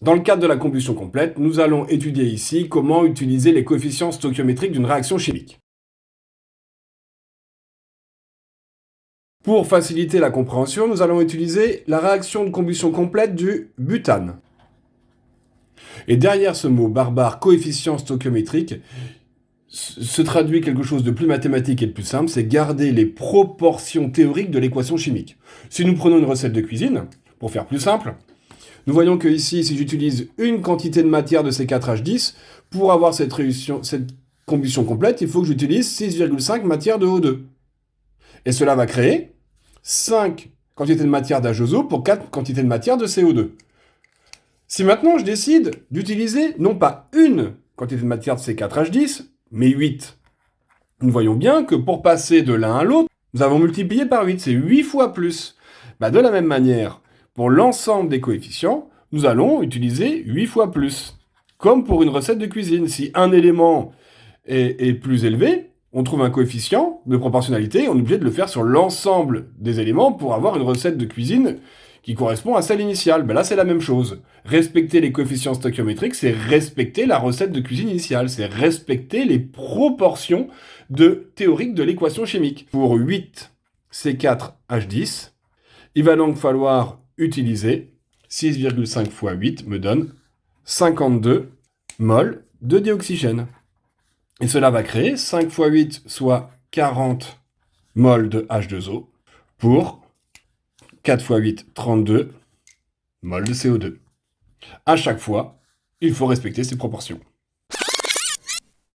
Dans le cadre de la combustion complète, nous allons étudier ici comment utiliser les coefficients stoichiométriques d'une réaction chimique. Pour faciliter la compréhension, nous allons utiliser la réaction de combustion complète du butane. Et derrière ce mot barbare coefficient stoichiométrique se traduit quelque chose de plus mathématique et de plus simple, c'est garder les proportions théoriques de l'équation chimique. Si nous prenons une recette de cuisine, pour faire plus simple, nous voyons que ici, si j'utilise une quantité de matière de C4H10, pour avoir cette combustion complète, il faut que j'utilise 6,5 matière de O2. Et cela va créer 5 quantités de matière d'H2O pour 4 quantités de matière de CO2. Si maintenant je décide d'utiliser non pas une quantité de matière de C4H10, mais 8, nous voyons bien que pour passer de l'un à l'autre, nous avons multiplié par 8, c'est 8 fois plus. De la même manière, pour l'ensemble des coefficients, nous allons utiliser 8 fois plus. Comme pour une recette de cuisine, si un élément est plus élevé, on trouve un coefficient de proportionnalité, on est obligé de le faire sur l'ensemble des éléments pour avoir une recette de cuisine qui correspond à celle initiale. Là, c'est la même chose. Respecter les coefficients stoichiométriques, c'est respecter la recette de cuisine initiale, c'est respecter les proportions théoriques de l'équation chimique. Pour 8 C4H10, il va donc falloir utiliser 6,5 fois 8 me donne 52 moles de dioxygène. Et cela va créer 5 fois 8, soit 40 moles de H2O, pour 4 fois 8, 32 moles de CO2. À chaque fois, il faut respecter ces proportions.